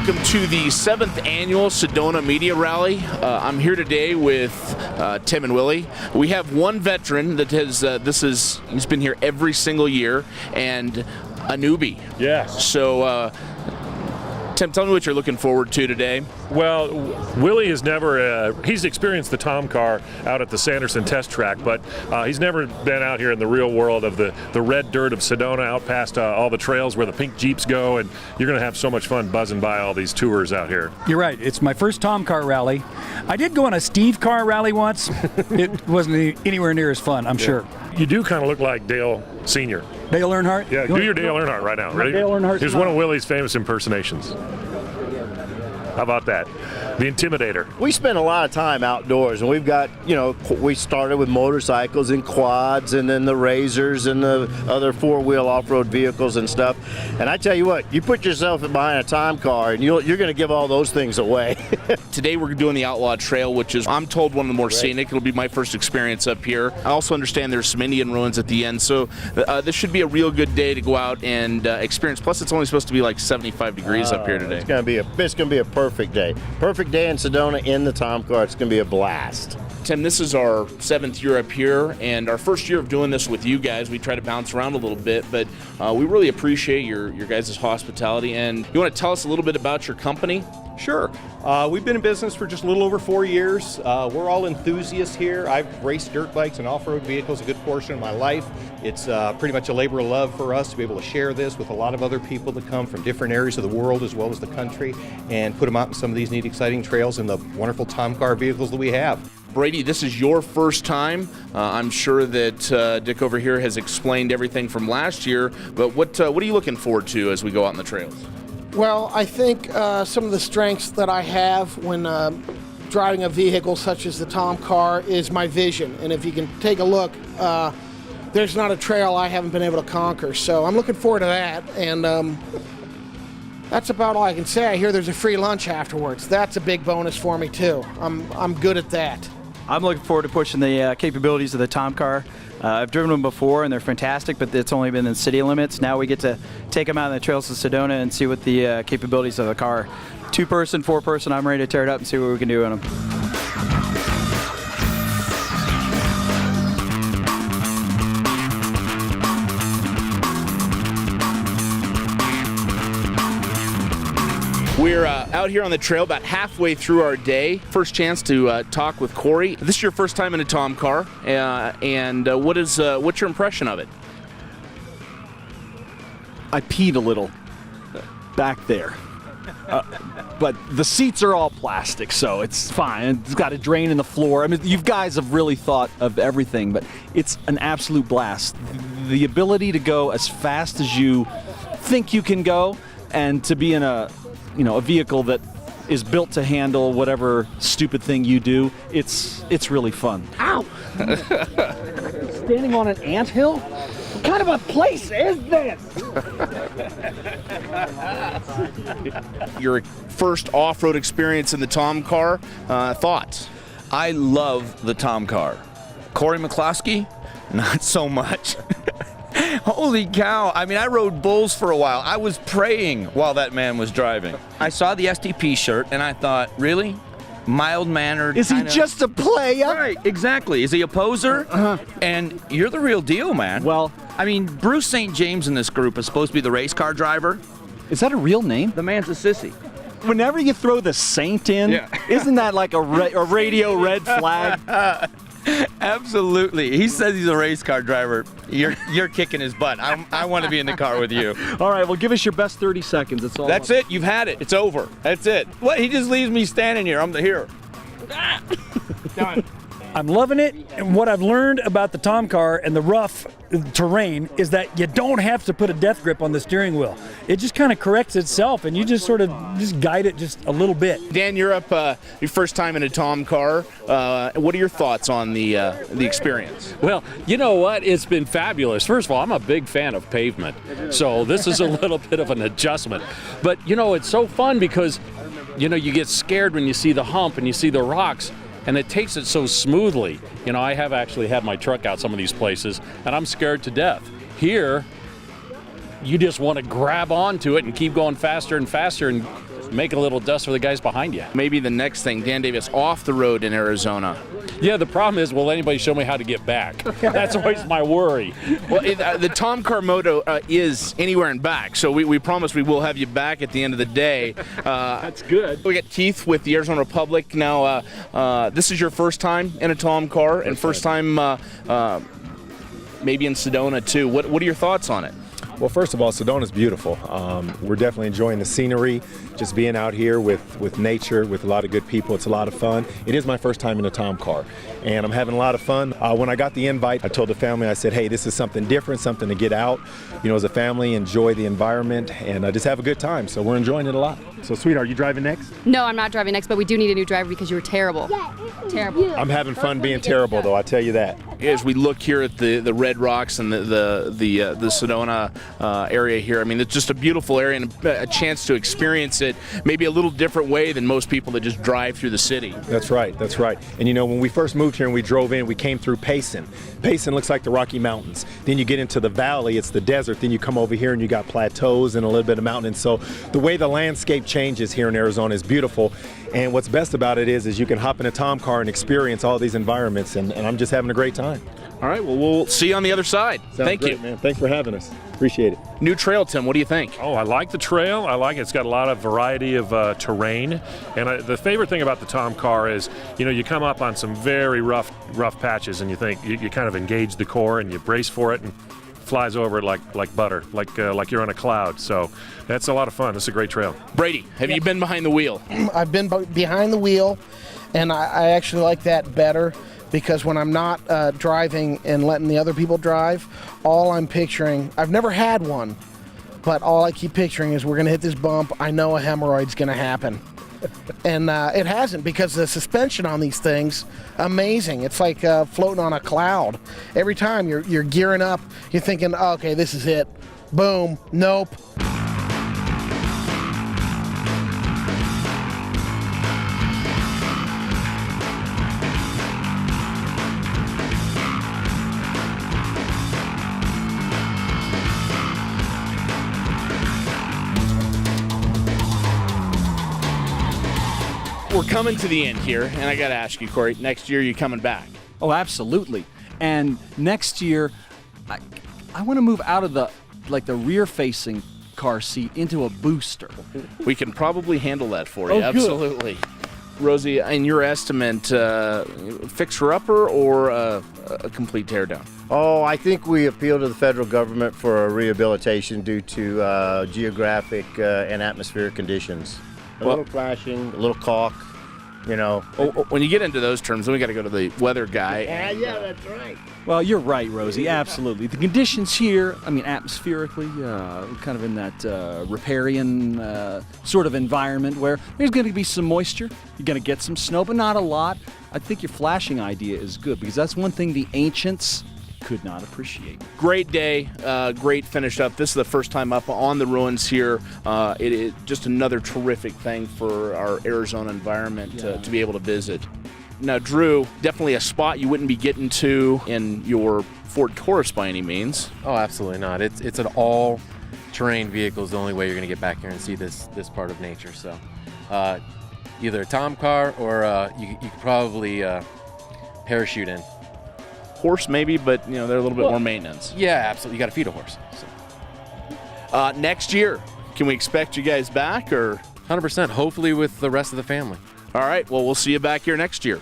Welcome to the 7th annual Sedona Media Rally. I'm here today with Tim and Willie. We have one veteran that has, he's been here every single year, and a newbie. Yes. So, Tim, tell me what you're looking forward to today. Well, Willie has never, he's experienced the Tomcar out at the Sanderson test track, but he's never been out here in the real world of the red dirt of Sedona, out past all the trails where the pink Jeeps go, and you're going to have so much fun buzzing by all these tours out here. You're right. It's my first Tomcar rally. I did go on a Steve Car rally once. It wasn't anywhere near as fun, I'm sure. You do kind of look like Dale Sr. Dale Earnhardt? Yeah, do your Dale Earnhardt right now. Ready? Dale Earnhardt. Here's one of Willie's famous impersonations. How about that? The Intimidator. We spend a lot of time outdoors, and we've got, we started with motorcycles and quads, and then the Razors and the other four-wheel off-road vehicles and stuff. And I tell you what, you put yourself behind a Tomcar, and you're going to give all those things away. Today we're doing the Outlaw Trail, which is, I'm told, one of the more scenic. It'll be my first experience up here. I also understand there's some Indian ruins at the end, so this should be a real good day to go out and experience. Plus, it's only supposed to be like 75 degrees up here today. It's going to be a perfect day. Perfect day in Sedona in the Tomcar. It's going to be a blast. Tim, this is our 7th year up here, and our first year of doing this with you guys. We try to bounce around a little bit, but we really appreciate your guys' hospitality. And you want to tell us a little bit about your company? Sure. We've been in business for just a little over 4 years. We're all enthusiasts here. I've raced dirt bikes and off-road vehicles a good portion of my life. It's pretty much a labor of love for us to be able to share this with a lot of other people that come from different areas of the world as well as the country, and put them out in some of these neat, exciting trails in the wonderful Tomcar vehicles that we have. Brady, this is your first time. I'm sure that Dick over here has explained everything from last year, but what are you looking forward to as we go out on the trails? Well, I think some of the strengths that I have when driving a vehicle such as the Tomcar is my vision. And if you can take a look, there's not a trail I haven't been able to conquer. So I'm looking forward to that. And that's about all I can say. I hear there's a free lunch afterwards. That's a big bonus for me, too. I'm good at that. I'm looking forward to pushing the capabilities of the Tomcar. I've driven them before, and they're fantastic, but it's only been in city limits. Now we get to take them out on the trails of Sedona and see what the capabilities of the car. 2-person, 4-person, I'm ready to tear it up and see what we can do on them. We're out here on the trail about halfway through our day. First chance to talk with Corey. This is your first time in a Tomcar, and what's your impression of it? I peed a little back there. But the seats are all plastic, so it's fine. It's got a drain in the floor. I mean, you guys have really thought of everything, but it's an absolute blast. The ability to go as fast as you think you can go, and to be in a vehicle that is built to handle whatever stupid thing you do, it's really fun. Ow! Standing on an anthill? What kind of a place is this? Your first off-road experience in the Tomcar, thoughts? I love the Tomcar. Corey McCloskey, not so much. Holy cow. I mean, I rode bulls for a while. I was praying while that man was driving. I saw the STP shirt, and I thought, really? Mild-mannered. Is he just a player? Right, exactly. Is he a poser? And you're the real deal, man. Well, I mean, Bruce St. James in this group is supposed to be the race car driver. Is that a real name? The man's a sissy. Whenever you throw the Saint in, isn't that like a radio red flag? Absolutely. He says he's a race car driver. You're kicking his butt. I want to be in the car with you. All right, well, give us your best 30 seconds. That's all. That's it. You've had it. It's over. That's it. What? He just leaves me standing here. I'm the hero. I'm loving it, and what I've learned about the Tomcar and the rough terrain is that you don't have to put a death grip on the steering wheel. It just kind of corrects itself, and you just sort of guide it just a little bit. Dan, you're up your first time in a Tomcar. What are your thoughts on the experience? Well, you know what? It's been fabulous. First of all, I'm a big fan of pavement, so this is a little bit of an adjustment. But, it's so fun because, you get scared when you see the hump and you see the rocks, and it takes it so smoothly. I have actually had my truck out some of these places, and I'm scared to death. Here, you just want to grab onto it and keep going faster and faster, and make a little dust for the guys behind you. Maybe the next thing, Dan Davis off the road in Arizona. Yeah, the problem is, will anybody show me how to get back? That's always my worry. Well, the Tomcar Moto is anywhere and back, so we promise we will have you back at the end of the day. That's good. We got Keith with the Arizona Republic. Now, this is your first time in a Tomcar, and first time maybe in Sedona too. What are your thoughts on it? Well, first of all, Sedona's beautiful. We're definitely enjoying the scenery, just being out here with nature, with a lot of good people. It's a lot of fun. It is my first time in a Tomcar, and I'm having a lot of fun. When I got the invite, I told the family, I said, hey, this is something different, something to get out, as a family, enjoy the environment, and just have a good time. So we're enjoying it a lot. So, sweetheart, are you driving next? No, I'm not driving next, but we do need a new driver because you were terrible. Terrible. I'm having fun being terrible, though, I tell you that. As we look here at the Red Rocks and the Sedona area here, I mean, it's just a beautiful area and a chance to experience it maybe a little different way than most people that just drive through the city. That's right, that's right. And when we first moved here and we drove in, we came through Payson. Payson looks like the Rocky Mountains. Then you get into the valley, it's the desert. Then you come over here and you got plateaus and a little bit of mountains. So the way the landscape changes here in Arizona is beautiful. And what's best about it is you can hop in a Tomcar and experience all these environments, and I'm just having a great time. All right, well, we'll see you on the other side. Thank great, you. Man. Thanks for having us. Appreciate it. New trail, Tim, what do you think? Oh, I like the trail. I like it. It's got a lot of variety of terrain. And the favorite thing about the Tomcar is, you come up on some very rough patches and you think, you kind of engage the core and you brace for it and flies over it like butter, like you're on a cloud. So that's a lot of fun. This is a great trail. Brady, have you been behind the wheel? I've been behind the wheel, and I actually like that better because when I'm not driving and letting the other people drive, all I'm picturing, I've never had one, but all I keep picturing is we're going to hit this bump. I know a hemorrhoid's going to happen. And it hasn't, because the suspension on these things, amazing. It's like floating on a cloud. Every time you're gearing up, you're thinking, oh, okay, this is it. Boom. Nope. We're coming to the end here, and I got to ask you, Corey, next year you coming back? Oh, absolutely. And next year, I want to move out of the rear-facing car seat into a booster. We can probably handle that for you. Oh, absolutely. Rosie, in your estimate, fixer-upper or a complete teardown? Oh, I think we appeal to the federal government for a rehabilitation due to geographic and atmospheric conditions. A little flashing, a little caulk, When you get into those terms, then we got to go to the weather guy. Yeah, that's right. Well, you're right, Rosie, absolutely. The conditions here, atmospherically, kind of in that riparian sort of environment where there's going to be some moisture. You're going to get some snow, but not a lot. I think your flashing idea is good because that's one thing the ancients could not appreciate. Great day, great finish up. This is the first time up on the ruins here. It is just another terrific thing for our Arizona environment to be able to visit. Now, Drew, definitely a spot you wouldn't be getting to in your Ford Taurus by any means. Oh, absolutely not. It's an all-terrain vehicle is the only way you're going to get back here and see this part of nature. So, either a Tomcar or you could probably parachute in. Horse maybe, but they're a little bit more maintenance. Yeah, absolutely. You got to feed a horse. So. Next year, can we expect you guys back, or 100%? Hopefully with the rest of the family. All right. Well, we'll see you back here next year.